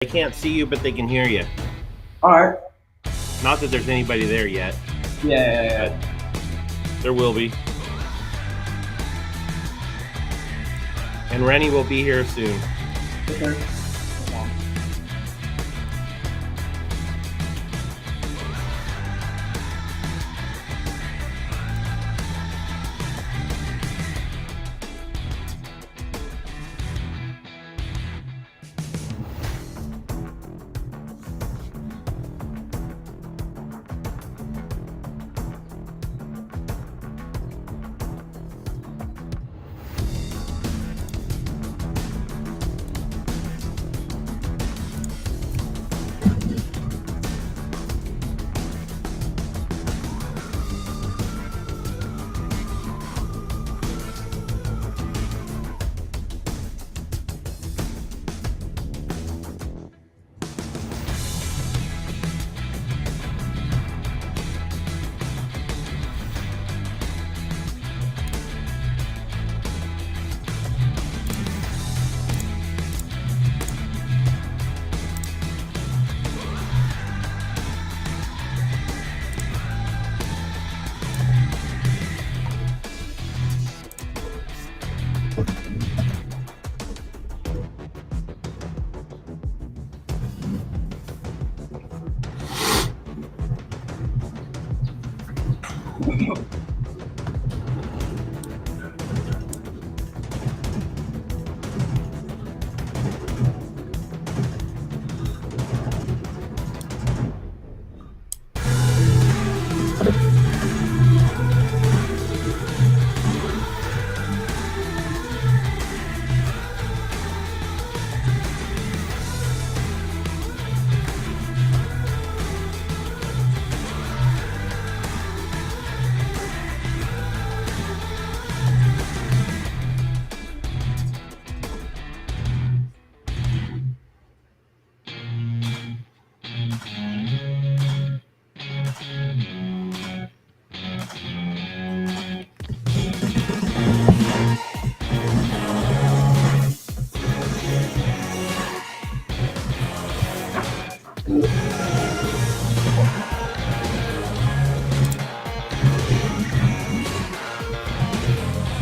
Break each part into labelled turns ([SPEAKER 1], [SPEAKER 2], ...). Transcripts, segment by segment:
[SPEAKER 1] They can't see you, but they can hear you.
[SPEAKER 2] All right.
[SPEAKER 1] Not that there's anybody there yet.
[SPEAKER 2] Yeah.
[SPEAKER 1] There will be. And Renny will be here soon.
[SPEAKER 2] Okay.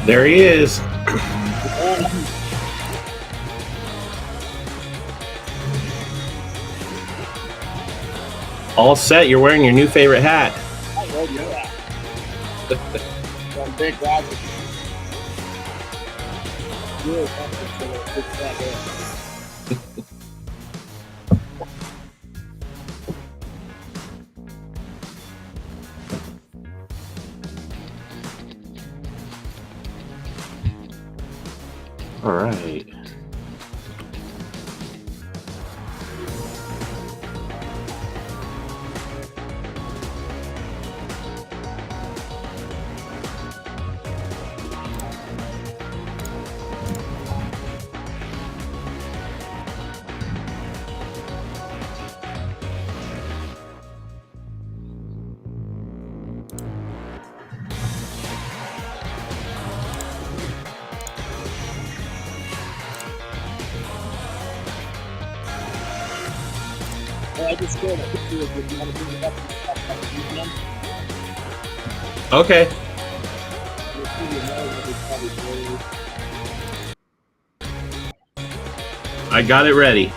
[SPEAKER 1] There he is. All set. You're wearing your new favorite hat.
[SPEAKER 2] I love your hat. Some big Roger. Really comfortable. Big fat hat.
[SPEAKER 1] All right.
[SPEAKER 2] I just scared a picture of if you want to bring it up weekend.
[SPEAKER 1] Okay.
[SPEAKER 2] You'll see your nose will be probably blurry.
[SPEAKER 1] I got it ready.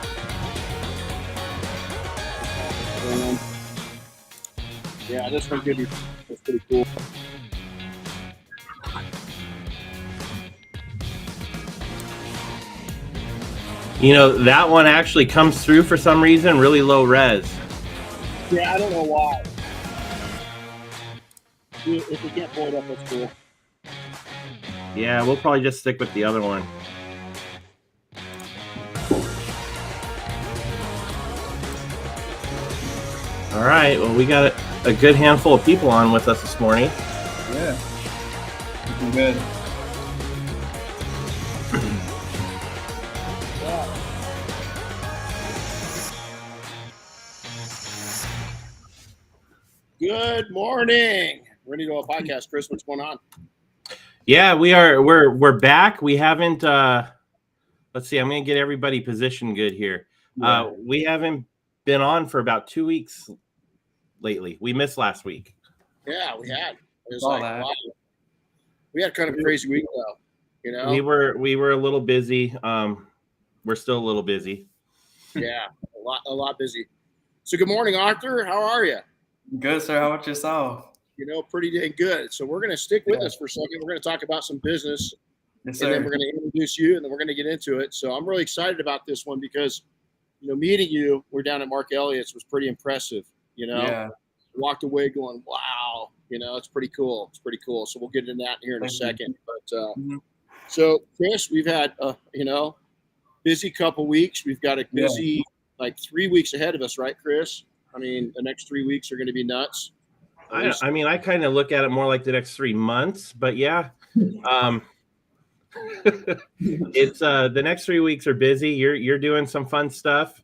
[SPEAKER 2] Yeah, this one could be that's pretty cool.
[SPEAKER 1] You know, that one actually comes through for some reason, really low res.
[SPEAKER 2] Yeah, I don't know why. If we can't pull it up, that's cool.
[SPEAKER 1] Yeah, we'll probably just stick with the other one. All right, well, we got a good handful of people on with us this morning.
[SPEAKER 2] Yeah. Looking good. Good morning. Renny Doyle Podcast. Chris, what's going on?
[SPEAKER 1] Yeah, we're back. We haven't let's see, I'm gonna get everybody positioned good here.
[SPEAKER 3] Yeah.
[SPEAKER 1] We haven't been on for about 2 weeks lately. We missed last week.
[SPEAKER 2] Yeah, we had. It was
[SPEAKER 3] Saw
[SPEAKER 2] like,
[SPEAKER 3] that.
[SPEAKER 2] wow. We had kind of a crazy week, though. You know?
[SPEAKER 1] We were a little busy. We're still a little busy.
[SPEAKER 2] Yeah, a lot busy. So good morning, Arthur. How are you?
[SPEAKER 3] Good, sir. How about yourself?
[SPEAKER 2] You know, pretty dang good. So we're going to stick with us for a second. We're going to talk about some business,
[SPEAKER 3] Yes,
[SPEAKER 2] and then
[SPEAKER 3] sir.
[SPEAKER 2] we're going to introduce you, and then we're going to get into it. So I'm really excited about this one because, you know, meeting you, we're down at Mark Elliott's, was pretty impressive. You know,
[SPEAKER 3] Yeah.
[SPEAKER 2] walked away going, wow, you know, it's pretty cool. It's pretty cool. So we'll get into that here in a
[SPEAKER 3] Thank you.
[SPEAKER 2] second. But
[SPEAKER 3] Mhm.
[SPEAKER 2] so, Chris, we've had, you know, busy couple weeks. We've got a busy, like 3 weeks ahead of us, right, Chris? I mean, the next 3 weeks are going to be nuts.
[SPEAKER 1] I mean, I kind of look at it more like the next 3 months, but yeah. It's the next 3 weeks are busy. You're doing some fun stuff.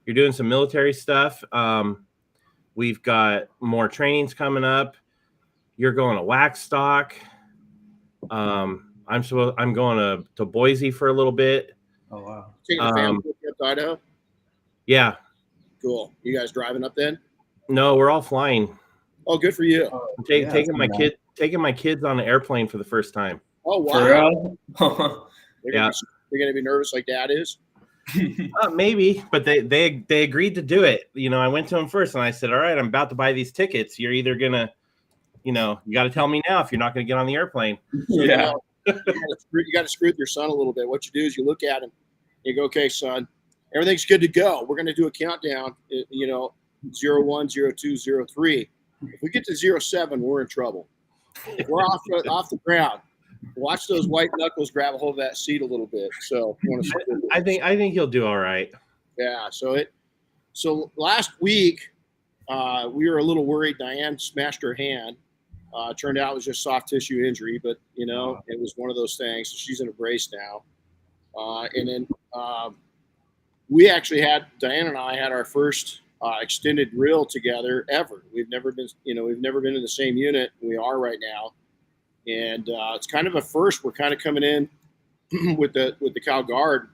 [SPEAKER 1] You're doing some military stuff. We've got more trainings coming up. You're going to wax stock. I'm going to Boise for a little bit.
[SPEAKER 3] Oh, wow.
[SPEAKER 2] Taking the family trip up to Idaho?
[SPEAKER 1] Yeah.
[SPEAKER 2] Cool. You guys driving up then?
[SPEAKER 1] No, we're all flying.
[SPEAKER 2] Oh, good for you.
[SPEAKER 1] I'm taking my kids on an airplane for the first time.
[SPEAKER 2] Oh, wow.
[SPEAKER 3] For real?
[SPEAKER 2] They're going to be nervous like Dad is?
[SPEAKER 1] Maybe, but they agreed to do it. You know, I went to them first and I said, all right, I'm about to buy these tickets. You're either going to, you know, you got to tell me now if you're not going to get on the airplane.
[SPEAKER 2] So,
[SPEAKER 3] Yeah.
[SPEAKER 2] you got to screw with your son a little bit. What you do is you look at him, you go, okay, son, everything's good to go. We're going to do a countdown, you know, 01, 02, 03. If we get to 07, we're in trouble. If we're off the ground, watch those white knuckles grab a hold of that seat a little bit. So
[SPEAKER 1] I think he'll do all right.
[SPEAKER 2] Yeah. So last week we were a little worried. Diane smashed her hand. Turned out it was just soft tissue injury, but you know, it was one of those things. She's in a brace now. And then we actually Diane and I had our first extended drill together ever. We've never been in the same unit. We are right now. And it's kind of a first. We're kind of coming in with the Cal Guard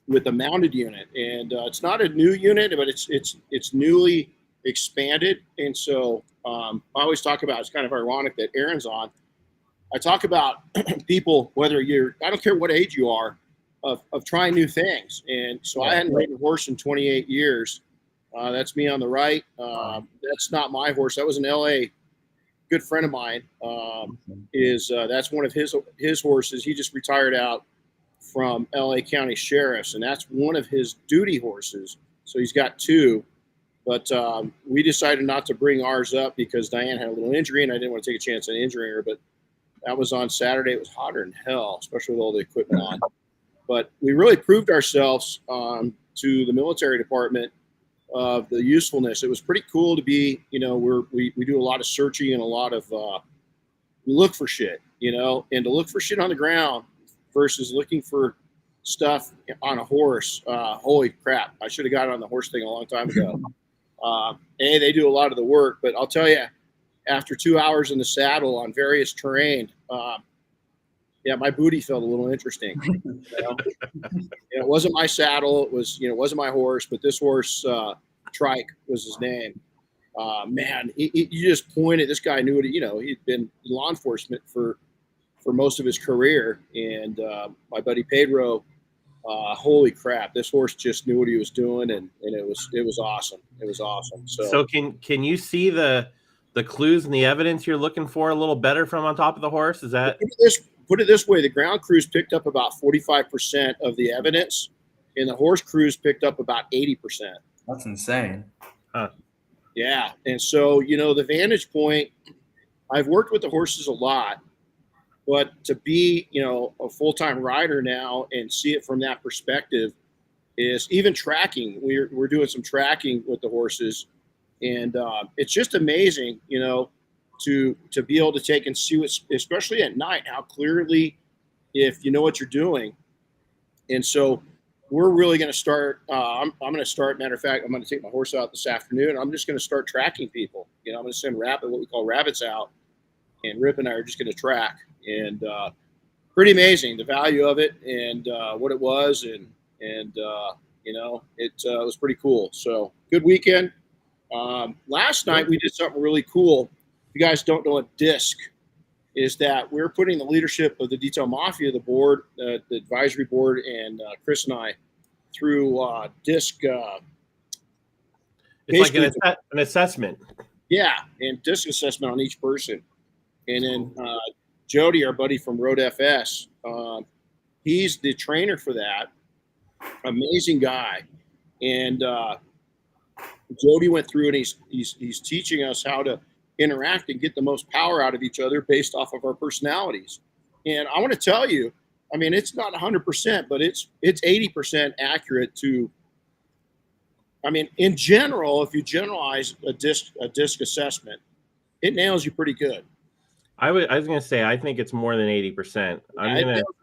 [SPEAKER 2] with the mounted unit, and it's not a new unit, but it's newly expanded. And so I always talk about, it's kind of ironic that Aaron's on. I talk about people, whether I don't care what age you are, of trying new things. And so I hadn't ridden a horse in 28 years. That's me on the right. That's not my horse. That was an LA good friend of mine. That's one of his horses. He just retired out from LA County Sheriff's, and that's one of his duty horses. So he's got two, but we decided not to bring ours up because Diane had a little injury, and I didn't want to take a chance on injuring her. But that was on Saturday. It was hotter than hell, especially with all the equipment on. But we really proved ourselves to the military department of the usefulness. It was pretty cool to be, you know, we do a lot of searching and a lot of we look for shit, you know, and to look for shit on the ground versus looking for stuff on a horse. Holy crap. I should have got on the horse thing a long time ago. They do a lot of the work, but I'll tell you, after 2 hours in the saddle on various terrain, my booty felt a little interesting. You know? It wasn't my saddle. It wasn't my horse, but this horse, Trike was his name. Man, you just pointed. This guy knew he'd been in law enforcement for most of his career. And my buddy Pedro, holy crap, this horse just knew what he was doing, and it was awesome. It was awesome.
[SPEAKER 1] So can you see the clues and the evidence you're looking for a little better from on top of the horse? Is that
[SPEAKER 2] put it this way? The ground crews picked up about 45% of the evidence, and the horse crews picked up about 80%.
[SPEAKER 3] That's insane.
[SPEAKER 1] Huh.
[SPEAKER 2] Yeah. And so, the vantage point, I've worked with the horses a lot, but to be, a full-time rider now and see it from that perspective is even tracking. We're doing some tracking with the horses, and it's just amazing, to be able to take and see what, especially at night, how clearly, if you know what you're doing. And so we're really going to start. I'm going to start. Matter of fact, I'm going to take my horse out this afternoon. I'm just going to start tracking people. I'm going to send what we call rabbits out, and Rip and I are just going to track. And pretty amazing the value of it and what it was, and It was pretty cool. So good weekend. Last night we did something really cool. If you guys don't know what DISC is, that we're putting the leadership of the Detail Mafia, the board, the advisory board, and Chris and I through DISC.
[SPEAKER 1] It's like an assessment.
[SPEAKER 2] Yeah, and DISC assessment on each person. And then Jody, our buddy from Road FS, he's the trainer for that. Amazing guy. And Jody went through and he's teaching us how to interact and get the most power out of each other based off of our personalities. And I want to tell you, I mean, it's not 100%, but it's 80% accurate to. I mean, in general, if you generalize a DISC assessment, it nails you pretty good.
[SPEAKER 1] I was going to say, I think it's more than 80%.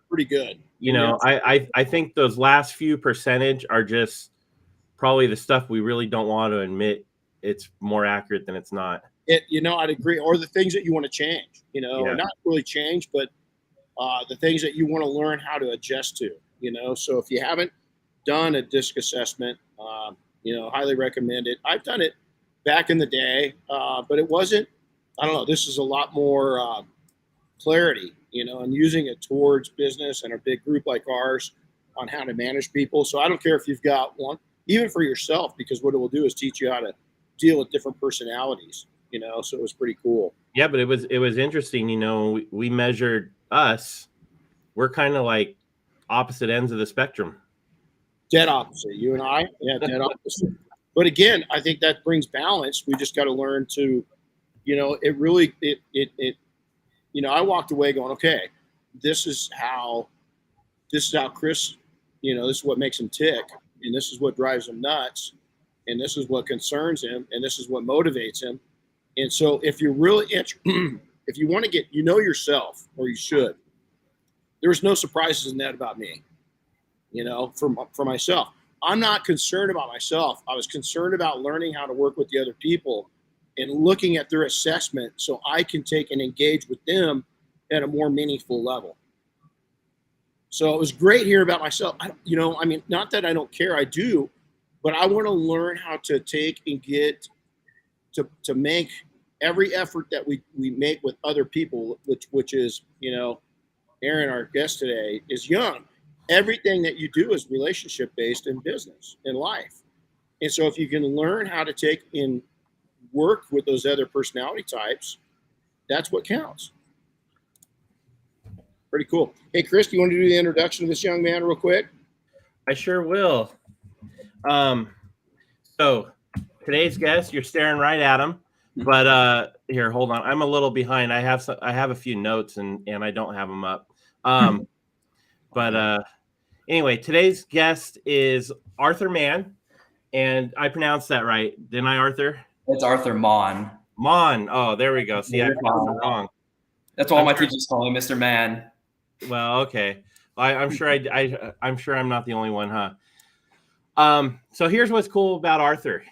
[SPEAKER 2] Pretty good.
[SPEAKER 1] I think those last few percentage are just probably the stuff we really don't want to admit it's more accurate than it's not.
[SPEAKER 2] I'd agree. Or the things that you want to change, not really change, but the things that you want to learn how to adjust to, So if you haven't done a DISC assessment, highly recommend it. I've done it back in the day, but it wasn't, I don't know, this is a lot more clarity, and using it towards business and a big group like ours on how to manage people. So I don't care if you've got one, even for yourself, because what it will do is teach you how to deal with different personalities, so it was pretty cool.
[SPEAKER 1] Yeah, but it was interesting, we measured us. We're kind of like opposite ends of the spectrum.
[SPEAKER 2] Dead opposite, you and I. Yeah, dead opposite. But again, I think that brings balance. We just got to learn to, I walked away going, okay, this is how Chris, this is what makes him tick, and this is what drives him nuts, and this is what concerns him, and this is what motivates him. And so if you're really if you want to get, yourself, or you should, there's no surprises in that about me, for myself. I'm not concerned about myself. I was concerned about learning how to work with the other people and looking at their assessment so I can take and engage with them at a more meaningful level. So it was great hearing about myself. Not that I don't care, I do, but I want to learn how to take and get to make every effort that we make with other people, which is, Aaron, our guest today, is young. Everything that you do is relationship based in business, in life. And so if you can learn how to take and work with those other personality types, that's what counts. Pretty cool. Hey, Chris, do you want to do the introduction of this young man real quick?
[SPEAKER 1] I sure will. So today's guest, you're staring right at him, but here, hold on. I'm a little behind. I have a few notes and I don't have them up. But anyway, today's guest is Arthur Mahn, and I pronounced that right, didn't I, Arthur?
[SPEAKER 3] It's Arthur Mahn.
[SPEAKER 1] Mahn. Oh, there we go. See, I pronounced it wrong.
[SPEAKER 3] That's all my teachers call me, Mr. Mann.
[SPEAKER 1] Well, okay. I'm sure I'm sure I'm not the only one, huh? So here's what's cool about Arthur.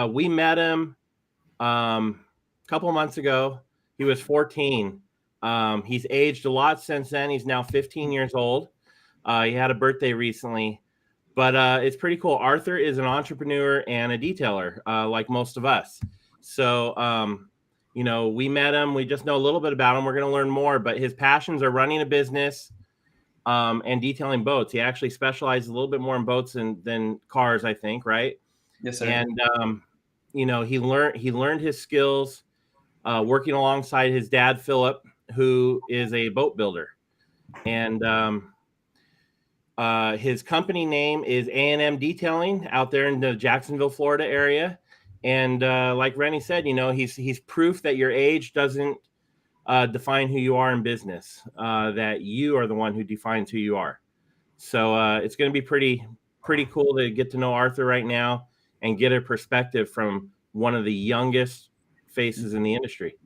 [SPEAKER 1] We met him a couple months ago. He was 14. He's aged a lot since then. He's now 15 years old. He had a birthday recently, but it's pretty cool. Arthur is an entrepreneur and a detailer, like most of us. So, we met him. We just know a little bit about him. We're going to learn more, but his passions are running a business and detailing boats. He actually specializes a little bit more in boats than cars, I think, right?
[SPEAKER 3] Yes, sir.
[SPEAKER 1] And, he learned his skills working alongside his dad, Phillip, who is a boat builder. And his company name is A&M Detailing out there in the Jacksonville, Florida area. And like Renny said, he's proof that your age doesn't define who you are in business, that you are the one who defines who you are. So it's going to be pretty cool to get to know Arthur right now and get a perspective from one of the youngest faces in the industry.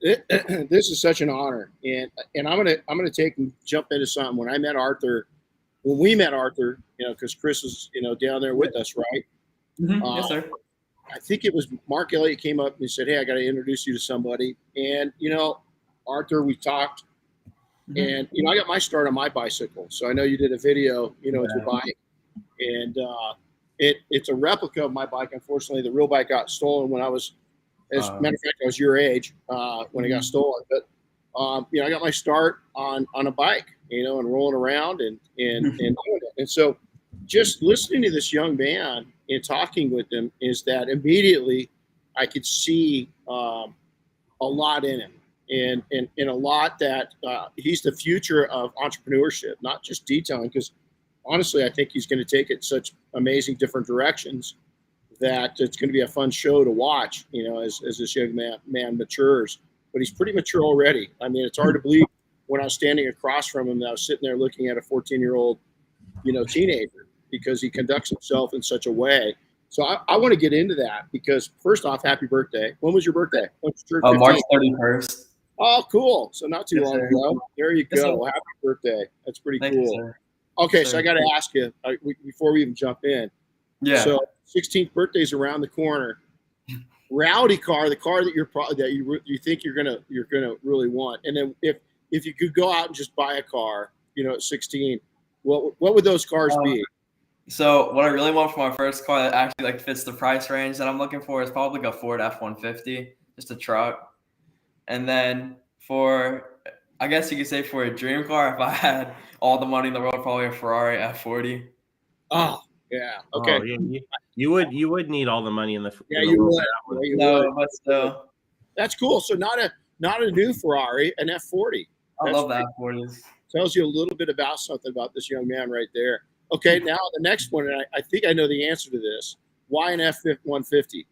[SPEAKER 2] This is such an honor, and I'm gonna take and jump into something. When we met Arthur, because Chris is down there with us, right?
[SPEAKER 3] Mm-hmm. Yes, sir.
[SPEAKER 2] I think it was Mark Elliott came up and he said, "Hey, I got to introduce you to somebody." And Arthur, we talked, and I got my start on my bicycle, so I know you did a video, with your bike. and it's a replica of my bike. Unfortunately, the real bike got stolen when I was, as a matter of fact, I was your age when it got stolen. But I got my start on a bike, and rolling around and doing it. And so, just listening to this young man and talking with him is that immediately I could see a lot in him, and a lot that he's the future of entrepreneurship, not just detailing. Because honestly, I think he's going to take it such amazing different directions that it's going to be a fun show to watch, as this young man matures. But he's pretty mature already. I mean, it's hard to believe when I was standing across from him that I was sitting there looking at a 14-year-old, teenager, because he conducts himself in such a way. So I want to get into that because, first off, happy birthday. When was your birthday?
[SPEAKER 3] March 31st.
[SPEAKER 2] Oh, cool. So not too
[SPEAKER 3] Yes,
[SPEAKER 2] long
[SPEAKER 3] sir.
[SPEAKER 2] ago. There you
[SPEAKER 3] Yes,
[SPEAKER 2] go.
[SPEAKER 3] sir.
[SPEAKER 2] Happy birthday. That's pretty
[SPEAKER 3] Thank
[SPEAKER 2] cool.
[SPEAKER 3] you, sir.
[SPEAKER 2] Okay,
[SPEAKER 3] Yes,
[SPEAKER 2] so
[SPEAKER 3] sir.
[SPEAKER 2] I got to ask you before we even jump in.
[SPEAKER 3] Yeah.
[SPEAKER 2] So 16th birthday's around the corner. Rowdy car, the car that you think you're gonna really want, and then if you could go out and just buy a car, at 16, what would those cars be?
[SPEAKER 3] So what I really want for my first car that actually fits the price range that I'm looking for is probably a Ford F-150, just a truck. And then I guess you could say for a dream car, if I had all the money in the world, probably a Ferrari F40.
[SPEAKER 2] Oh, yeah. Okay.
[SPEAKER 1] Oh, yeah, you would need all the money in the
[SPEAKER 2] You
[SPEAKER 1] world
[SPEAKER 2] would.
[SPEAKER 1] for that one.
[SPEAKER 2] Yeah, you
[SPEAKER 3] No,
[SPEAKER 2] would.
[SPEAKER 3] but still,
[SPEAKER 2] That's cool. So not a new Ferrari, an F40.
[SPEAKER 3] I love the F40s.
[SPEAKER 2] Tells you a little bit about something about this young man right there. Okay, now the next one, and I think I know the answer to this. Why an F-150?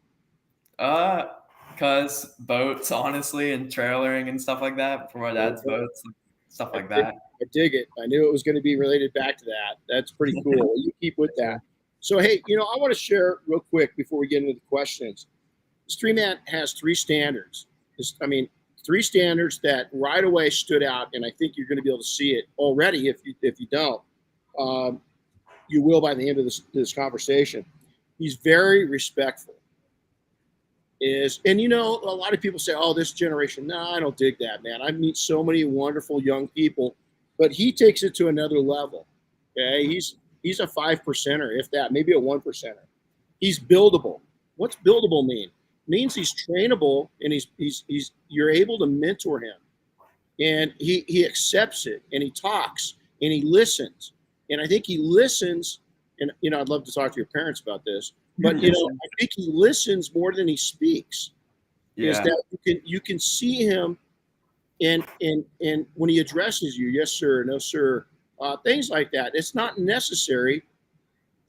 [SPEAKER 3] Because boats, honestly, and trailering and stuff like that for my dad's boats, stuff like that.
[SPEAKER 2] I dig it. I knew it was going to be related back to that. That's pretty cool. You keep with that. So, hey, I want to share real quick before we get into the questions. This 3-man has 3 standards. Three standards that right away stood out, and I think you're going to be able to see it already. If you don't, you will by the end of this conversation. He's very respectful. And a lot of people say, "Oh, this generation." No, I don't dig that, man. I meet so many wonderful young people, but he takes it to another level. Okay, he's a 5%er, if that, maybe a 1%er. He's buildable. What's buildable mean? It means he's trainable, and you're able to mentor him, and he accepts it, and he talks, and he listens, and I think he listens. And I'd love to talk to your parents about this. But I think he listens more than he speaks.
[SPEAKER 3] Yeah.
[SPEAKER 2] Is that you can see him, and when he addresses you, yes sir, no sir, things like that. It's not necessary.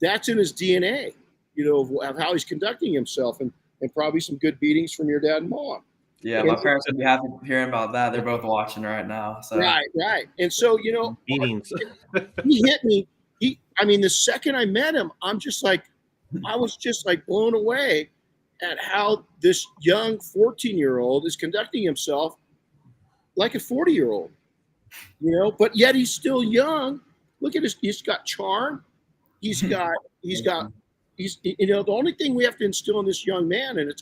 [SPEAKER 2] That's in his DNA, of how he's conducting himself, and probably some good beatings from your dad and mom.
[SPEAKER 3] Yeah, my parents would be happy hearing about that. They're both watching right now. So.
[SPEAKER 2] Right. And so
[SPEAKER 1] beatings.
[SPEAKER 2] He hit me. The second I met him, I was just blown away at how this young 14-year-old is conducting himself like a 40-year-old, but yet he's still young. Look at he's got charm. The only thing we have to instill in this young man, and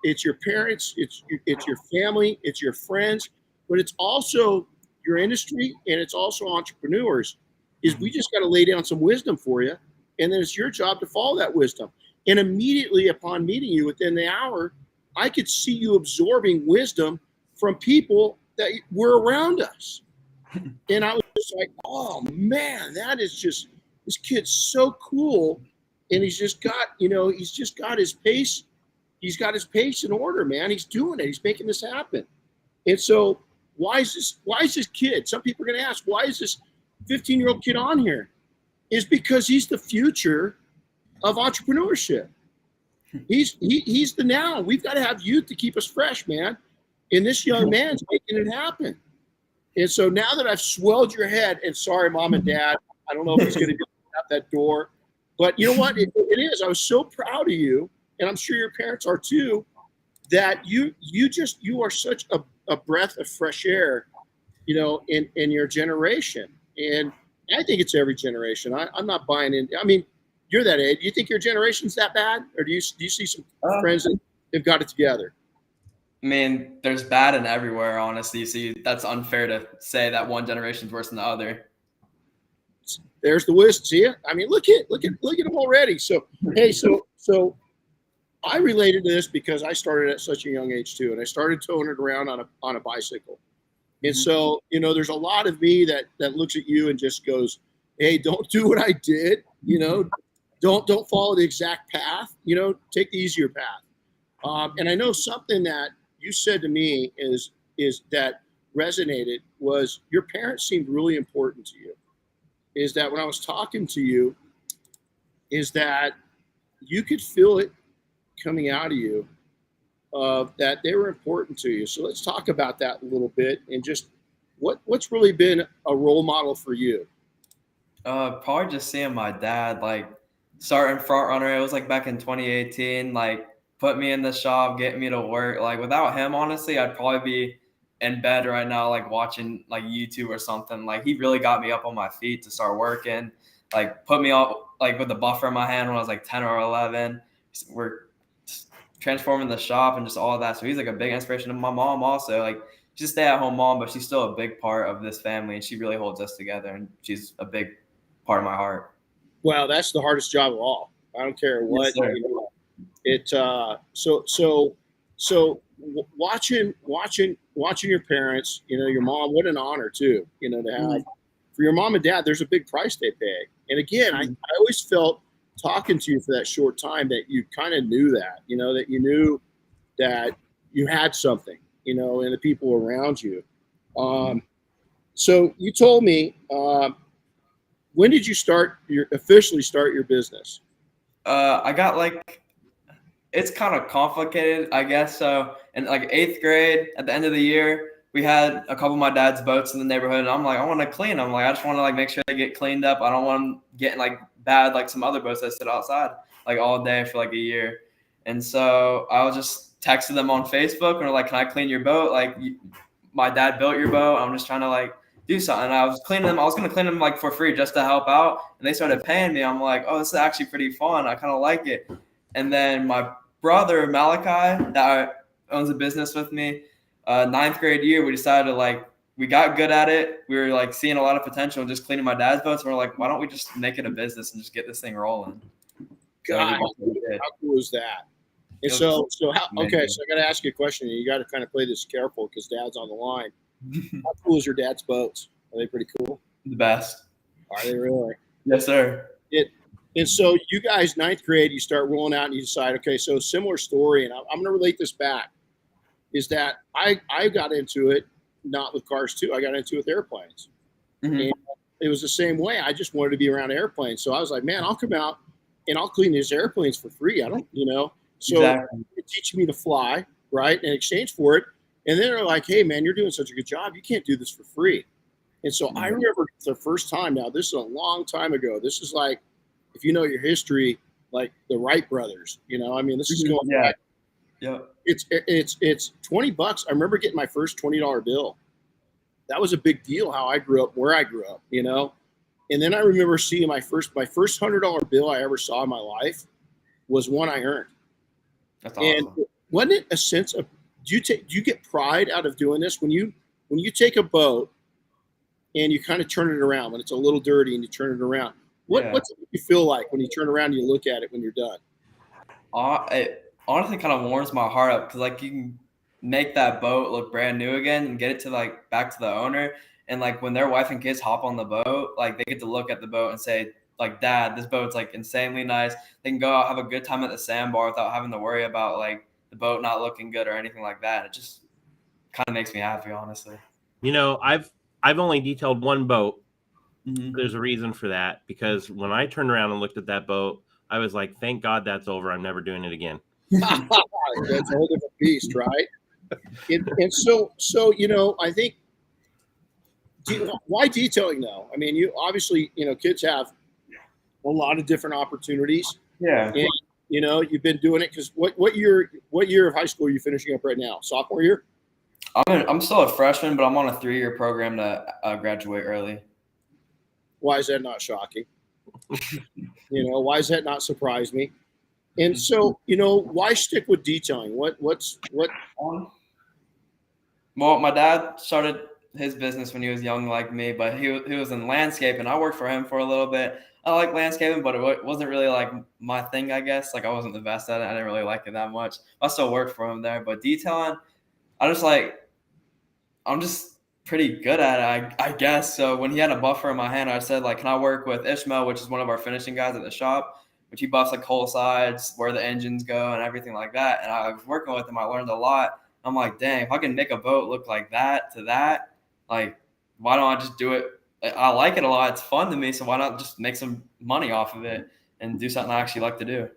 [SPEAKER 2] it's your parents, it's your family, it's your friends, but it's also your industry, and it's also entrepreneurs, is we just got to lay down some wisdom for you, and then it's your job to follow that wisdom. And immediately upon meeting you within the hour, I could see you absorbing wisdom from people that were around us. And I was just like, oh man, this kid's so cool. And he's just got his pace. He's got his pace in order, man. He's doing it. He's making this happen. And so why is this kid? Some people are going to ask, why is this 15-year-old kid on here? Is because he's the future of entrepreneurship. He's the now. We've got to have youth to keep us fresh, man. And this young man's making it happen. And so now that I've swelled your head, and sorry, mom and dad, I don't know if he's going to get out that door, but you know what? It is. I was so proud of you, and I'm sure your parents are too, that you are such a breath of fresh air, in your generation. And I think it's every generation. I'm not buying in. You're that age. Do you think your generation's that bad, or do you see some friends that have got it together?
[SPEAKER 3] There's bad in everywhere, honestly. See, that's unfair to say that one generation's worse than the other.
[SPEAKER 2] There's the whisk. See it? I mean, look at them already. So hey, so I related to this because I started at such a young age too, and I started towing it around on a bicycle. And so, there's a lot of me that looks at you and just goes, "Hey, don't do what I did. Don't follow the exact path. Take the easier path." And I know something that you said to me is that resonated was your parents seemed really important to you. Is that when I was talking to you, is that you could feel it coming out of you, that they were important to you. So let's talk about that a little bit and just what's really been a role model for you.
[SPEAKER 3] Probably just seeing my dad like starting front runner. It was like back in 2018, like put me in the shop, getting me to work. Like without him, honestly, I'd probably be in bed right now, like watching like YouTube or something. Like he really got me up on my feet to start working. Like put me up like with the buffer in my hand when I was like 10 or 11. We're transforming the shop and just all of that. So he's like a big inspiration. And my mom also, like she's a stay-at-home mom, but she's still a big part of this family, and she really holds us together. And she's a big part of my heart.
[SPEAKER 2] Well, that's the hardest job of all. I don't care what.
[SPEAKER 3] Yes,
[SPEAKER 2] So watching your parents, your mom. What an honor too, to have for your mom and dad. There's a big price they pay. And again, I always felt talking to you for that short time that you kind of knew that, that you knew that you had something, and the people around you. So you told me, when did you officially start your business?
[SPEAKER 3] I got like, it's kind of complicated, I guess. So in like 8th grade, at the end of the year, we had a couple of my dad's boats in the neighborhood, and I'm like, I want to clean them. Like, I just want to like make sure they get cleaned up. I don't want them getting like bad like some other boats that sit outside like all day for like a year. And so I was just texting them on Facebook and like, can I clean your boat? Like, my dad built your boat. I'm just trying to like do something. And I was cleaning them. I was going to clean them like for free just to help out. And they started paying me. I'm like, oh, this is actually pretty fun. I kind of like it. And then my brother Malachi, that owns a business with me, 9th grade year, we decided to like, we got good at it. We were like seeing a lot of potential in just cleaning my dad's boats. And we're like, why don't we just make it a business and just get this thing rolling?
[SPEAKER 2] God, how cool is that? And so how, okay, so I got to ask you a question. You got to kind of play this careful because Dad's on the line. How cool is your dad's boats? Are they pretty cool?
[SPEAKER 3] The best.
[SPEAKER 2] Are they really?
[SPEAKER 3] Yes, sir.
[SPEAKER 2] And so you guys, 9th grade, you start rolling out and you decide, okay, so similar story, and I'm going to relate this back, is that I got into it, not with cars too. I got into it with airplanes. Mm-hmm. And it was the same way. I just wanted to be around airplanes. So I was like, man, I'll come out and I'll clean these airplanes for free. I don't, So
[SPEAKER 3] exactly.
[SPEAKER 2] It teach me to fly, right, in exchange for it. And then they're like, hey, man, you're doing such a good job. You can't do this for free. And so I remember the first time. Now, this is a long time ago. This is like, if you know your history, like the Wright brothers, this is going back.
[SPEAKER 3] Yeah.
[SPEAKER 2] It's $20. I remember getting my first $20 bill. That was a big deal how I grew up, where I grew up, And then I remember seeing my first $100 bill I ever saw in my life was one I earned.
[SPEAKER 3] That's awesome.
[SPEAKER 2] And wasn't it a sense of, do you get pride out of doing this when you take a boat and you kind of turn it around when it's a little dirty and you turn it around? What's it you feel like when you turn around and you look at it when you're done?
[SPEAKER 3] It honestly kind of warms my heart up because like you can make that boat look brand new again and get it to like back to the owner. And like when their wife and kids hop on the boat, like they get to look at the boat and say, like, Dad, this boat's like insanely nice. They can go out, have a good time at the sandbar without having to worry about like the boat not looking good or anything like that. It just kind of makes me happy, honestly.
[SPEAKER 1] I've only detailed one boat.
[SPEAKER 3] Mm-hmm.
[SPEAKER 1] There's a reason for that, because when I turned around and looked at that boat, I was like, thank God that's over. I'm never doing it again.
[SPEAKER 2] That's a whole different beast, right? And so I think, why detailing though? I mean, you obviously, kids have a lot of different opportunities.
[SPEAKER 3] Yeah.
[SPEAKER 2] And, you've been doing it because what year of high school are you finishing up right now? Sophomore year?
[SPEAKER 3] I'm still a freshman, but I'm on a 3-year program to graduate early.
[SPEAKER 2] Why is that not shocking? Why does that not surprise me? And so, why stick with detailing? Well, my dad started
[SPEAKER 3] his business when he was young like me, but he was in landscape, and I worked for him for a little bit. I like landscaping, but it wasn't really like my thing, I guess. Like I wasn't the best at it. I didn't really like it that much. I still worked for him there, but detailing, I'm just pretty good at it, I guess. So when he had a buffer in my hand, I said, like, can I work with Ishmael, which is one of our finishing guys at the shop, which he buffs like whole sides, where the engines go and everything like that. And I was working with him. I learned a lot. I'm like, dang, if I can make a boat look like that to that, like, why don't I just do it? I like it a lot. It's fun to me. So why not just make some money off of it and do something I actually like to do?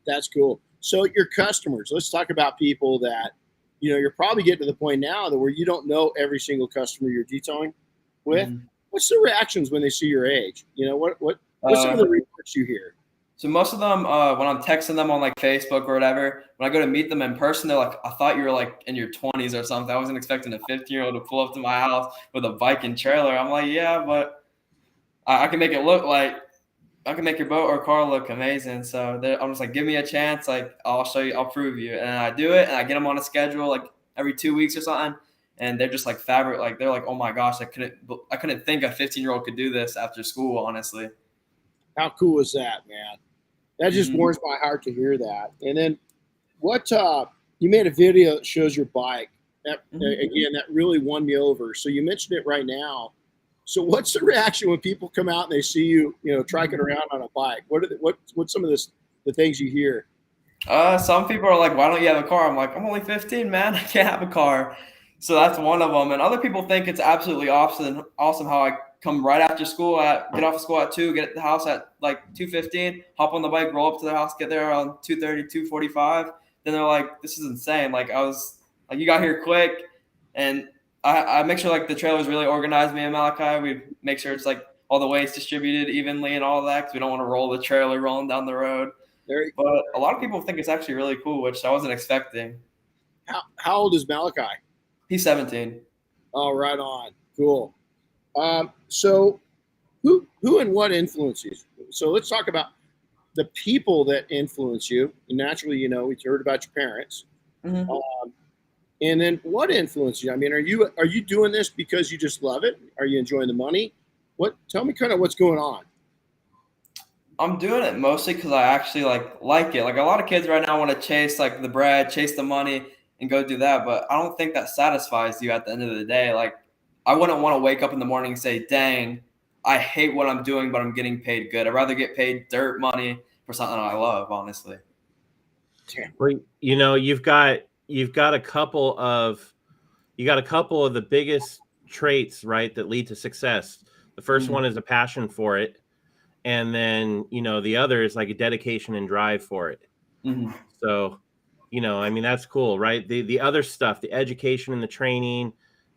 [SPEAKER 2] That's cool. So your customers, let's talk about people that, you're probably getting to the point now that where you don't know every single customer you're detailing with. Mm-hmm. What's the reactions when they see your age? What's some of the reports you hear?
[SPEAKER 3] So most of them, when I'm texting them on like Facebook or whatever, when I go to meet them in person, they're like, I thought you were like in your 20s or something. I wasn't expecting a 15-year-old to pull up to my house with a bike and trailer. I'm like, yeah, but I can make it look like, I can make your boat or car look amazing. So I'm just like, give me a chance. Like, I'll show you, I'll prove you. And I do it, and I get them on a schedule like every 2 weeks or something. And they're just like fabric. Like, they're like, oh my gosh, I couldn't think a 15-year-old could do this after school, honestly.
[SPEAKER 2] How cool is that, man? That just warms my heart to hear that. And then you made a video that shows your bike. That again, that really won me over. So you mentioned it right now. So what's the reaction when people come out and they see you, triking around on a bike? What's some of the things you hear?
[SPEAKER 3] Some people are like, why don't you have a car? I'm like, I'm only 15, man. I can't have a car. So that's one of them. And other people think it's absolutely awesome how I come right after school, get off of school at 2, get at the house at like 2:15, hop on the bike, roll up to the house, get there around 2:30, 2:45. Then they're like, this is insane. Like, I was like, you got here quick. And I make sure like the trailer is really organized. Me and Malachi, we make sure it's like all the weights distributed evenly and all that, because we don't want to roll the trailer rolling down the road. But a lot of people think it's actually really cool, which I wasn't expecting.
[SPEAKER 2] How old is Malachi?
[SPEAKER 3] He's 17.
[SPEAKER 2] Oh, right on. Cool. So who and what influences you? So let's talk about the people that influence you. And naturally, we heard about your parents. Mm-hmm. And then what influences you? I mean, are you doing this because you just love it? Are you enjoying the money? Tell me kind of what's going on.
[SPEAKER 3] I'm doing it mostly because I actually like it. Like, a lot of kids right now want to chase like the bread, chase the money, and go do that. But I don't think that satisfies you at the end of the day. Like, I wouldn't want to wake up in the morning and say, dang, I hate what I'm doing, but I'm getting paid good. I'd rather get paid dirt money for something I love, honestly.
[SPEAKER 1] Well, you've got a couple of the biggest traits, right, that lead to success. The first one is a passion for it. And then, the other is like a dedication and drive for it. Mm-hmm. So, I mean, that's cool, right? The other stuff, the education and the training,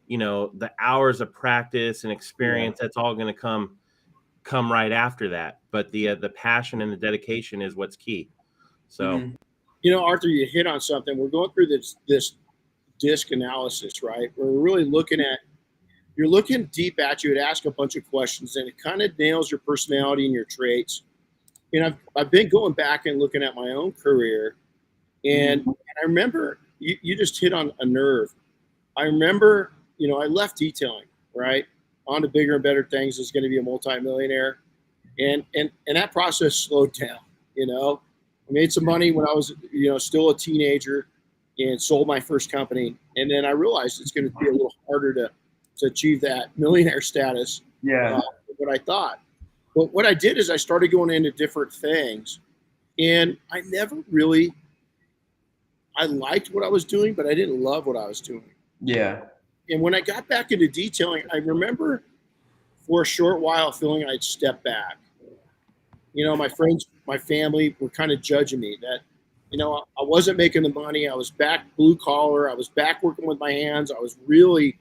[SPEAKER 1] the hours of practice and experience, that's all going to come right after that. But the passion and the dedication is what's key. So,
[SPEAKER 2] Arthur, you hit on something. We're going through this disc analysis, right? Where we're really you're looking deep at you. It asks a bunch of questions, and it kind of nails your personality and your traits. And I've been going back and looking at my own career, and I remember you just hit on a nerve. I remember, I left detailing, right, on to bigger and better things. Is going to be a multimillionaire, and that process slowed down. I made some money when I was, still a teenager, and sold my first company, and then I realized it's going to be a little harder to achieve that millionaire status. Than what I thought. But what I did is I started going into different things, and I liked what I was doing, but I didn't love what I was doing.
[SPEAKER 3] Yeah.
[SPEAKER 2] And when I got back into detailing, I remember for a short while feeling I'd step back. My friends, my family were kind of judging me that, I wasn't making the money. I was back blue collar. I was back working with my hands. I was really,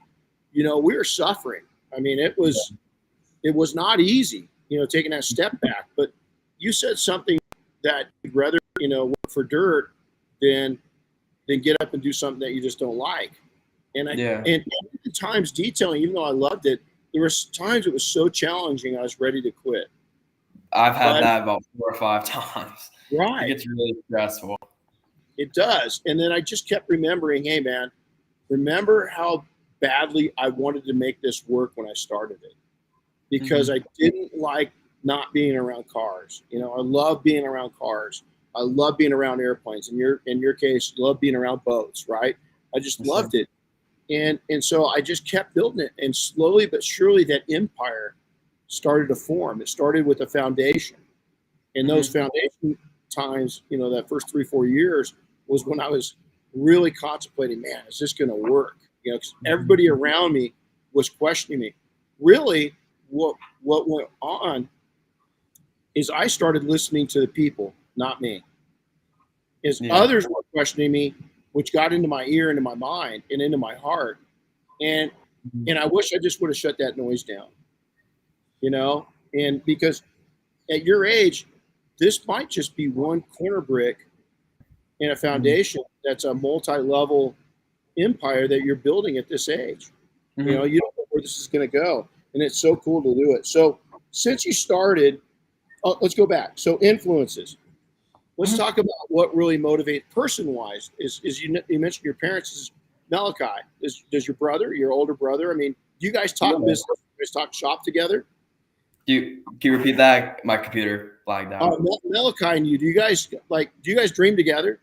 [SPEAKER 2] we were suffering. I mean, it was not easy, taking that step back. But you said something that you'd rather, work for dirt than get up and do something that you just don't like. And and at times detailing, even though I loved it, there were times it was so challenging I was ready to quit.
[SPEAKER 3] I've had that about 4 or 5 times.
[SPEAKER 2] Right.
[SPEAKER 3] It gets really stressful.
[SPEAKER 2] It does. And then I just kept remembering, hey man, remember how badly I wanted to make this work when I started it, because I didn't like not being around cars. You know, I love being around cars. I love being around airplanes. In your case, you love being around boats, right? I just loved it. And so I just kept building it. And slowly but surely that empire started to form. It started with a foundation. And those foundation times, you know, that first 3-4 years was when I was really contemplating, man, is this going to work? You know, 'cause everybody around me was questioning me. Really, what went on is I started listening to the people, not me. As others were questioning me, which got into my ear, into my mind, and into my heart. And I wish I just would have shut that noise down, you know? And because at your age, this might just be one corner brick in a foundation that's a multi-level empire that you're building at this age. You know, you don't know where this is going to go. And it's so cool to do it. So since you started, let's go back. So influences. Let's talk about what really motivates person-wise. Is you mentioned your parents is Malachi. Does your brother, your older brother? I mean, do you guys talk business? Do you guys talk shop together?
[SPEAKER 3] Can you repeat that? My computer lagged out.
[SPEAKER 2] Malachi and you. Do you guys dream together?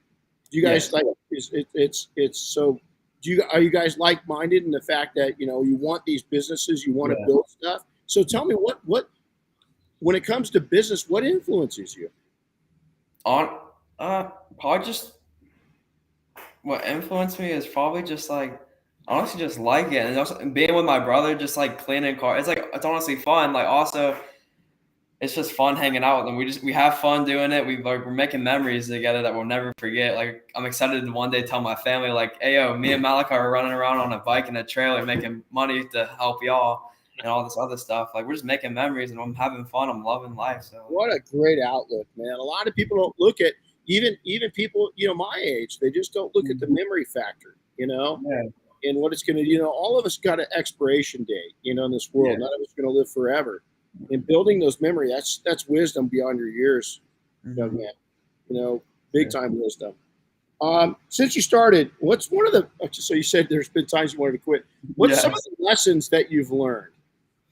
[SPEAKER 2] Do you guys it's so? Are you guys like-minded in the fact that, you know, you want these businesses, you want to build stuff? So tell me what when it comes to business, what influences you?
[SPEAKER 3] Probably just what influenced me is probably just like honestly just like it, and also being with my brother, just like cleaning cars. It's honestly fun. Like also, it's just fun hanging out with them. We have fun doing it. We're making memories together that we'll never forget. Like I'm excited to one day tell my family like, hey yo, me and Malachi are running around on a bike in a trailer making money to help y'all and all this other stuff. Like we're just making memories and I'm having fun. I'm loving life. So
[SPEAKER 2] what a great outlook, man. A lot of people don't look at even people, you know, my age, they just don't look at the memory factor, you know, and what it's going to, you know, all of us got an expiration date, you know, in this world. None of us going to live forever. And building those memories, that's wisdom beyond your years, young man. You know, big time wisdom. Since you started, what's one of the? So you said there's been times you wanted to quit. What's some of the lessons that you've learned?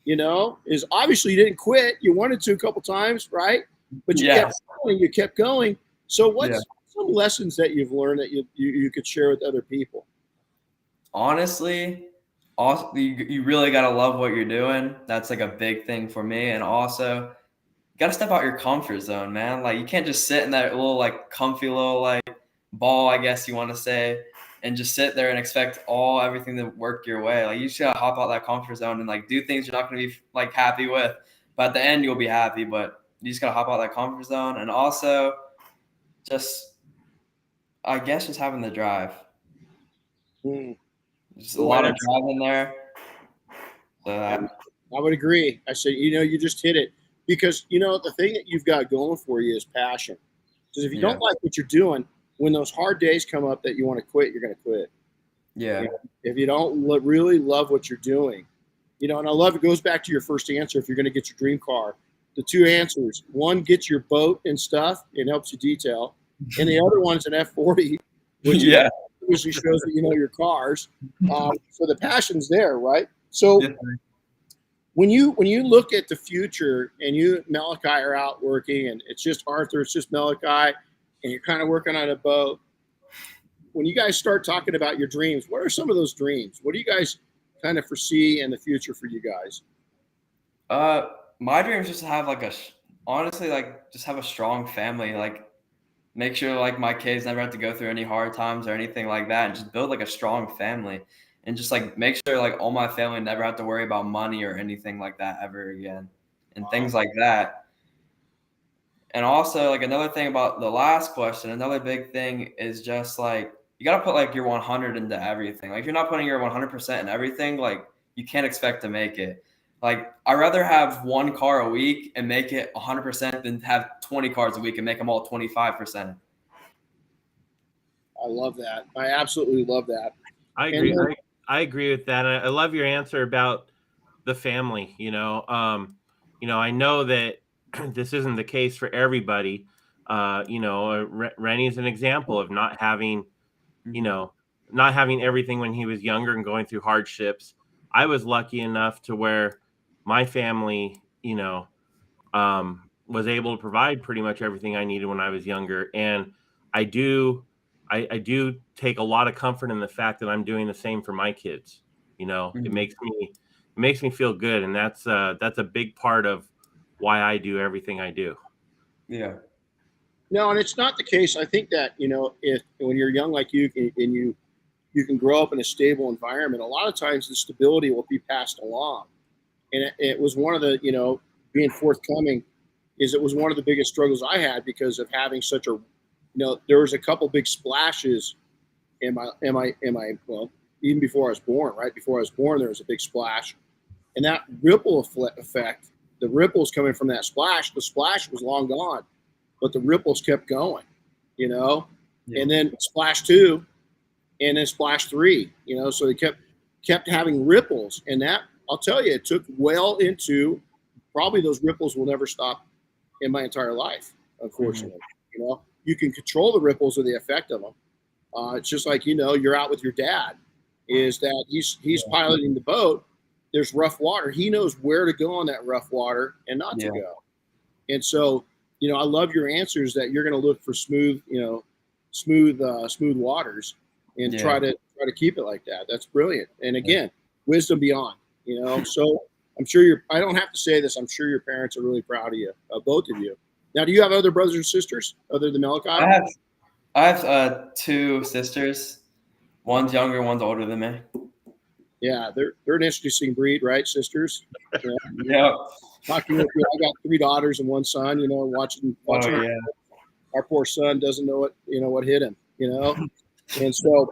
[SPEAKER 2] You know, is obviously you didn't quit. You wanted to a couple times, right? But you kept going. You kept going. So what's some lessons that you've learned that you could share with other people?
[SPEAKER 3] Honestly, also you really got to love what you're doing. That's like a big thing for me. And also you got to step out your comfort zone, man. Like you can't just sit in that little like comfy little like ball, I guess you want to say, and just sit there and expect everything to work your way. Like you just got to hop out that comfort zone and like do things you're not going to be like happy with, but at the end you'll be happy. But you just got to hop out that comfort zone. And also just, I guess, just having the drive. Just a lot of drive in there. So
[SPEAKER 2] I would agree. I said, you know, you just hit it, because, you know, the thing that you've got going for you is passion. Because if you don't like what you're doing, when those hard days come up that you want to quit, you're going to quit.
[SPEAKER 3] Yeah.
[SPEAKER 2] You know, if you don't really love what you're doing, you know, and I love it goes back to your first answer. If you're going to get your dream car, the two answers: one, get your boat and stuff, it helps you detail, and the other one's an F40, which usually shows that you know your cars. So the passion's there, right? So when you look at the future and you Malachi are out working and it's just Arthur, it's just Malachi, and you're kind of working on a boat. When you guys start talking about your dreams, what are some of those dreams? What do you guys kind of foresee in the future for you guys?
[SPEAKER 3] My dream is just to have honestly, just have a strong family. Like make sure like my kids never have to go through any hard times or anything like that, and just build like a strong family, and just like make sure like all my family never have to worry about money or anything like that ever again, and things like that. And also like another thing about the last question, another big thing is just like you got to put like your 100 into everything. Like if you're not putting your 100% in everything, like you can't expect to make it. Like I'd rather have one car a week and make it 100% than have 20 cars a week and make them all 25%.
[SPEAKER 1] I
[SPEAKER 2] love that. I absolutely love that.
[SPEAKER 1] I agree. I agree with that. I love your answer about the family. You know, I know that this isn't the case for everybody. Renny's an example of not having, not having everything when he was younger and going through hardships. I was lucky enough to where my family, was able to provide pretty much everything I needed when I was younger. And I do take a lot of comfort in the fact that I'm doing the same for my kids. It makes me feel good. And that's a big part of why I do everything I do.
[SPEAKER 3] Yeah.
[SPEAKER 2] No, and it's not the case. I think that, if when you're young like you and you can grow up in a stable environment, a lot of times the stability will be passed along. And it was one of the, being forthcoming it was one of the biggest struggles I had because of having such a, there was a couple big splashes in my, well, even before I was born, right? Before I was born, there was a big splash. And that ripple effect, the ripples coming from that splash, the splash was long gone, but the ripples kept going, Yeah. And then splash 2 and then splash 3, so they kept having ripples. And that, I'll tell you, it took well into, probably those ripples will never stop in my entire life, unfortunately. You can control the ripples or the effect of them. It's just like, you're out with your dad, is that he's piloting the boat. There's rough water. He knows where to go on that rough water and not to go. And so, I love your answers that you're going to look for smooth waters and try to keep it like that. That's brilliant. And again, wisdom beyond, so I'm sure I don't have to say this. I'm sure your parents are really proud of you, both of you. Now, do you have other brothers and sisters other than Malachi?
[SPEAKER 3] I have 2 sisters. One's younger, one's older than me.
[SPEAKER 2] Yeah, they're an interesting breed, right? Sisters.
[SPEAKER 3] Yeah.
[SPEAKER 2] Talking with you, I got 3 daughters and 1 son. Watching. Our poor son doesn't know what hit him. And so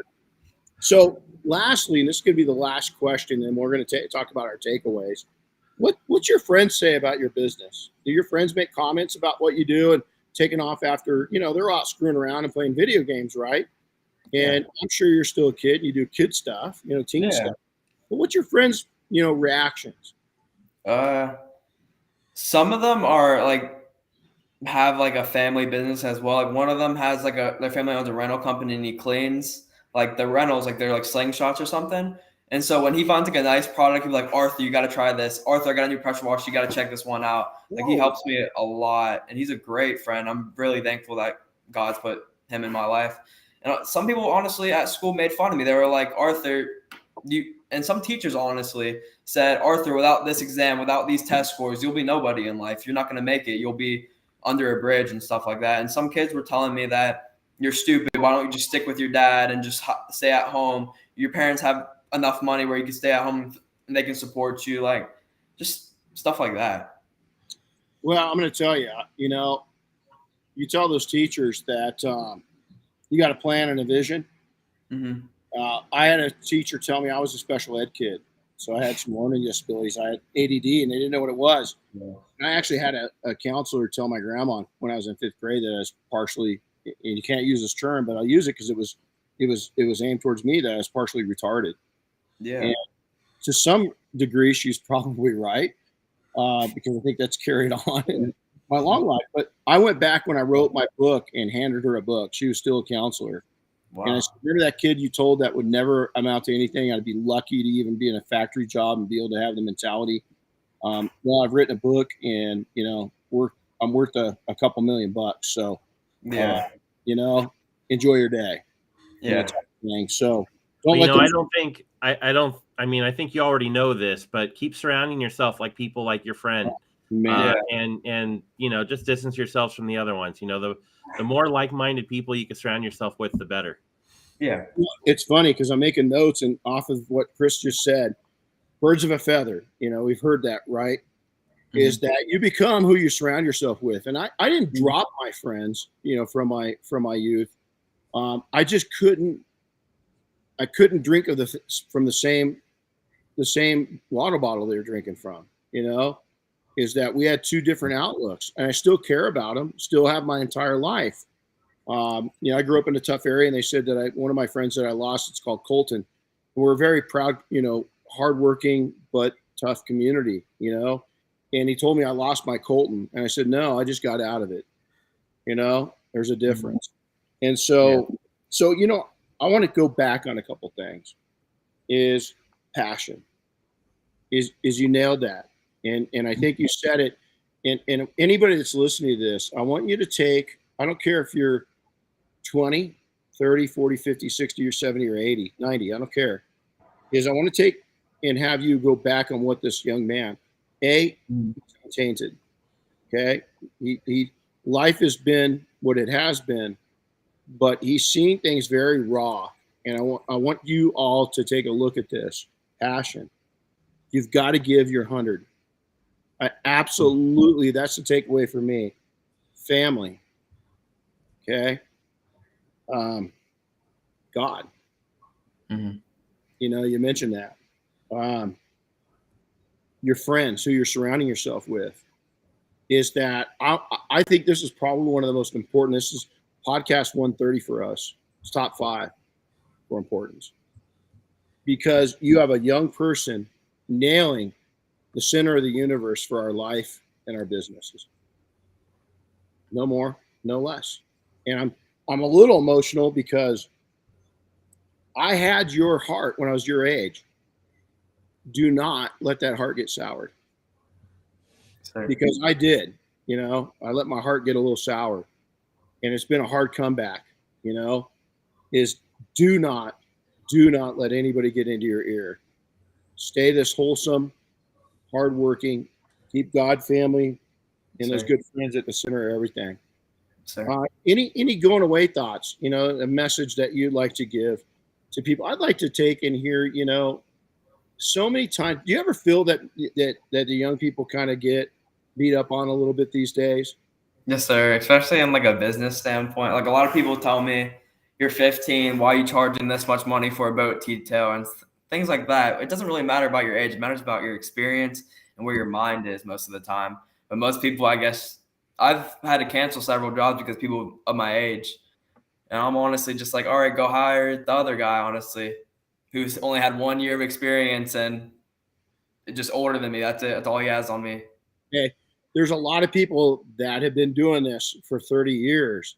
[SPEAKER 2] lastly, and this could be the last question, and we're going to talk about our takeaways. What's your friends say about your business? Do your friends make comments about what you do and taking off after, they're out screwing around and playing video games, right? And I'm sure you're still a kid. You do kid stuff, teen stuff. But what's your friends, reactions?
[SPEAKER 3] Some of them are have a family business as well. Like one of them has their family owns a rental company and he cleans the rentals, they're slingshots or something. And so when he finds a nice product, he's like, Arthur, you got to try this. Arthur, I got a new pressure washer. You got to check this one out. He helps me a lot, and he's a great friend. I'm really thankful that God's put him in my life. And some people, honestly, at school made fun of me. They were like, Arthur, and some teachers, honestly, said, Arthur, without this exam, without these test scores, you'll be nobody in life. You're not going to make it. You'll be under a bridge and stuff like that. And some kids were telling me that you're stupid. Why don't you just stick with your dad and just stay at home? Your parents have enough money where you can stay at home and they can support you, just stuff like that.
[SPEAKER 2] Well, I'm going to tell you, you tell those teachers that you got a plan and a vision.
[SPEAKER 3] Mm-hmm.
[SPEAKER 2] I had a teacher tell me I was a special ed kid. So I had some learning disabilities. I had ADD and they didn't know what it was. Yeah. And I actually had a counselor tell my grandma when I was in 5th grade that I was partially, and you can't use this term, but I'll use it because it was aimed towards me, that I was partially retarded.
[SPEAKER 3] Yeah.
[SPEAKER 2] And to some degree, she's probably right, because I think that's carried on in my long life. But I went back when I wrote my book and handed her a book. She was still a counselor. Wow. And I said, remember that kid you told that would never amount to anything? I'd be lucky to even be in a factory job and be able to have the mentality. Well, I've written a book, and I'm worth a couple $1,000,000. So, enjoy your day.
[SPEAKER 3] Yeah.
[SPEAKER 2] So,
[SPEAKER 1] I think you already know this, but keep surrounding yourself like people like your friend. And just distance yourselves from the other ones. The more like-minded people you can surround yourself with, the better.
[SPEAKER 3] Yeah.
[SPEAKER 2] It's funny because I'm making notes and off of what Chris just said, birds of a feather, we've heard that, right? Mm-hmm. Is that you become who you surround yourself with. And I didn't drop my friends, from my youth. I just couldn't drink from the same water bottle they were drinking from, is that we had 2 different outlooks, and I still care about them, still have my entire life. I grew up in a tough area, and they said that one of my friends that I lost, it's called Colton. We're a very proud, hardworking, but tough community, and he told me I lost my Colton. And I said, no, I just got out of it. There's a difference. And so, I want to go back on a couple things. Is passion. Is you nailed that, and I think you said it. And anybody that's listening to this, I want you to take. I don't care if you're 20, 30, 40, 50, 60, or 70, or 80, 90. I don't care. Is I want to take and have you go back on what this young man, he's tainted. Okay, he life has been what it has been, but he's seen things very raw. And I want you all to take a look at this passion. You've got to give your 100. Absolutely, that's the takeaway for me. Family, okay. God, you mentioned that. Your friends, who you're surrounding yourself with, is that I think this is probably one of the most important. This is podcast 130 for us. It's top 5 for importance, because you have a young person nailing the center of the universe for our life and our businesses. No more, no less. And I'm a little emotional because I had your heart when I was your age. Do not let that heart get soured.
[SPEAKER 3] Sorry.
[SPEAKER 2] Because I did. I let my heart get a little sour, and it's been a hard comeback. Is do not let anybody get into your ear. Stay this wholesome, hardworking, keep God, family, and those good friends at the center of everything. Any going away thoughts? A message that you'd like to give to people? I'd like to take and hear. So many times, do you ever feel that the young people kind of get beat up on a little bit these days?
[SPEAKER 3] Yes, sir. Especially in like a business standpoint. Like a lot of people tell me, "You're 15. Why are you charging this much money for a boat detail?" and things like that. It doesn't really matter about your age. It matters about your experience and where your mind is most of the time. But most people, I guess, I've had to cancel several jobs because people of my age. And I'm honestly just like, all right, go hire the other guy, honestly, who's only had 1 year of experience and just older than me. That's it. That's all he has on me.
[SPEAKER 2] Okay. There's a lot of people that have been doing this for 30 years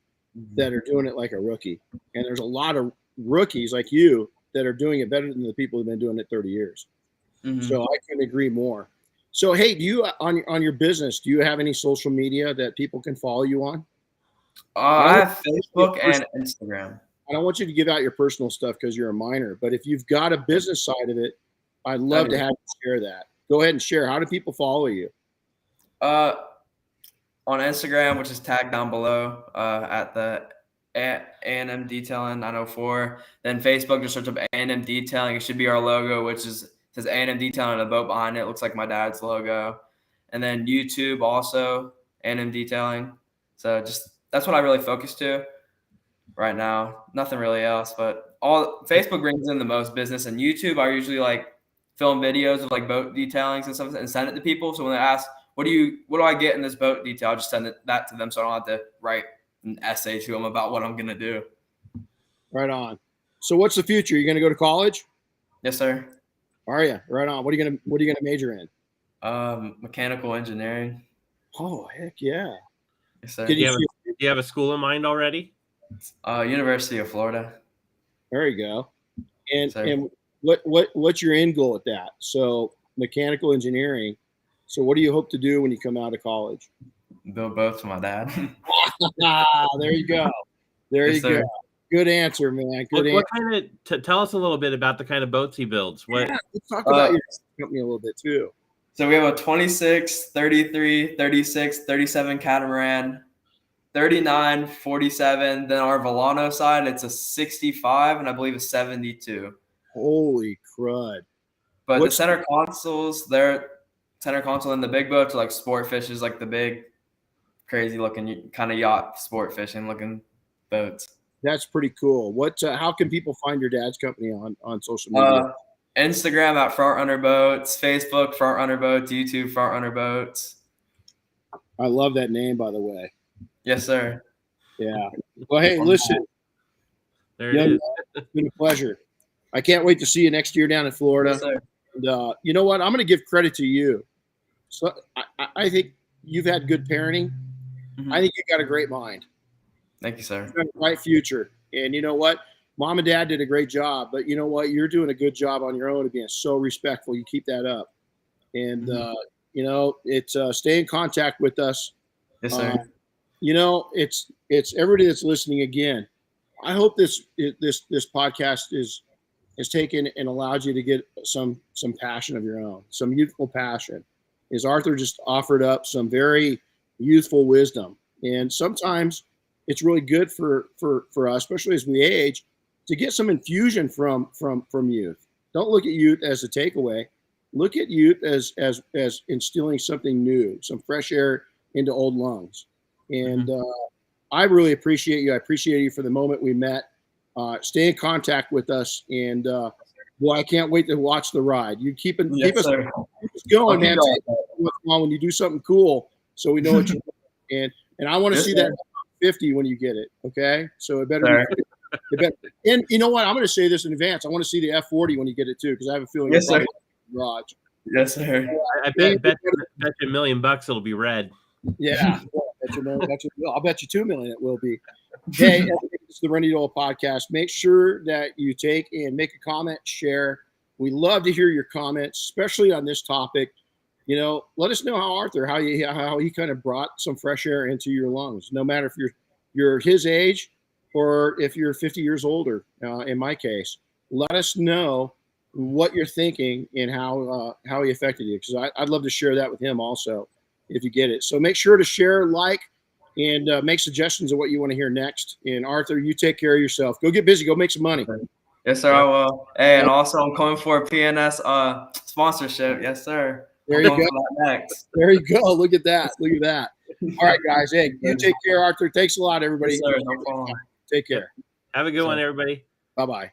[SPEAKER 2] that are doing it like a rookie. And there's a lot of rookies like you that are doing it better than the people who've been doing it 30 years. So I couldn't agree more. So, hey, do you on your business, do you have any social media that people can follow you on?
[SPEAKER 3] I have Facebook and Instagram.
[SPEAKER 2] I don't want you to give out your personal stuff because you're a minor, but if you've got a business side of it, I'd love to have you share that. Go ahead and share. How do people follow you?
[SPEAKER 3] On Instagram, which is tagged down below, at the A&M Detailing 904. Then Facebook, just search up A&M Detailing. It should be our logo, which says A&M Detailing and a boat behind it. It looks like my dad's logo. And then YouTube also, A&M Detailing. So that's what I really focus to right now. Nothing really else, but Facebook brings in the most business, and YouTube I usually like film videos of like boat detailings and stuff and send it to people. So when they ask, what do I get in this boat detail, I'll just send that to them so I don't have to write an essay to them about what I'm gonna do.
[SPEAKER 2] Right on. So what's the future? You're gonna go to college?
[SPEAKER 3] Yes, sir.
[SPEAKER 2] Are you? Right on. What are you gonna major in?
[SPEAKER 3] Mechanical engineering.
[SPEAKER 2] Oh, heck yeah.
[SPEAKER 3] Yes, sir.
[SPEAKER 1] Do you have a school in mind already?
[SPEAKER 3] University of Florida.
[SPEAKER 2] There you go. And what's your end goal at that? So mechanical engineering. So what do you hope to do when you come out of college?
[SPEAKER 3] Build boats for my dad.
[SPEAKER 2] There you go. There you go. Good answer, man. Good answer.
[SPEAKER 1] What kind of tell us a little bit about the kind of boats he builds?
[SPEAKER 2] Let's talk about your company a little bit too.
[SPEAKER 3] So we have a 26, 33, 36, 37 catamaran, 39, 47. Then our Volano side, it's a 65 and I believe a 72.
[SPEAKER 2] Holy crud.
[SPEAKER 3] But the center consoles, they're center console and the big boats are like sport fishes, like the big, crazy looking kind of yacht sport fishing looking boats.
[SPEAKER 2] That's pretty cool. How can people find your dad's company on social media?
[SPEAKER 3] Instagram at Front Runner Boats, Facebook Front Runner Boats, YouTube Front Runner Boats.
[SPEAKER 2] I love that name, by the way.
[SPEAKER 3] Yes, sir.
[SPEAKER 2] Yeah. Well, hey, listen.
[SPEAKER 1] There it is.
[SPEAKER 2] It's been a pleasure. I can't wait to see you next year down in Florida.
[SPEAKER 3] Yes, sir.
[SPEAKER 2] And you know what? I'm going to give credit to you. So I think you've had good parenting. I think you got a great mind.
[SPEAKER 3] Thank you, sir.
[SPEAKER 2] You've got a bright future. And you know what? Mom and dad did a great job, but you know what? You're doing a good job on your own of being so respectful. You keep that up. And, you know, it's stay in contact with us.
[SPEAKER 3] Yes, sir.
[SPEAKER 2] You know, it's everybody that's listening again. I hope this podcast is taken and allowed you to get some passion of your own, some youthful passion. As Arthur just offered up some very youthful wisdom. And sometimes it's really good for us, especially as we age, to get some infusion from youth. Don't look at youth as a takeaway. Look at youth as instilling something new, some fresh air into old lungs. And I really appreciate you. I appreciate you for the moment we met. Stay in contact with us, and well, I can't wait to watch the ride. You keep us going, man. When you do something cool, so we know what you're doing. And I want to see that 50 when you get it. Okay, so it better be. And you know what? I'm going to say this in advance. I want to see the F40 when you get it too, because I have a feeling.
[SPEAKER 3] Yes, sir.
[SPEAKER 2] Garage.
[SPEAKER 3] Yes, sir.
[SPEAKER 1] I bet you $1 million it'll be red.
[SPEAKER 2] Yeah, I'll bet you $2 million it will be. Hey, it's the Renny Doyle Podcast. Make sure that you take and make a comment, share. We love to hear your comments, especially on this topic. You know, let us know how he kind of brought some fresh air into your lungs. No matter if you're his age or if you're 50 years older. In my case, let us know what you're thinking and how he affected you, because I'd love to share that with him also if you get it. So make sure to share, like, and make suggestions of what you want to hear next. And Arthur, you take care of yourself. Go get busy. Go make some money.
[SPEAKER 3] Yes, sir. I will. Hey, and also I'm coming for a PNS sponsorship. Yes, sir.
[SPEAKER 2] There you go.
[SPEAKER 3] Next.
[SPEAKER 2] There you go. Look at that. Look at that. All right, guys. Hey, you take care, Arthur. Thanks a lot, everybody.
[SPEAKER 3] Yes, sir. No problem.
[SPEAKER 2] Take care.
[SPEAKER 1] Have a good one, everybody.
[SPEAKER 2] Bye-bye.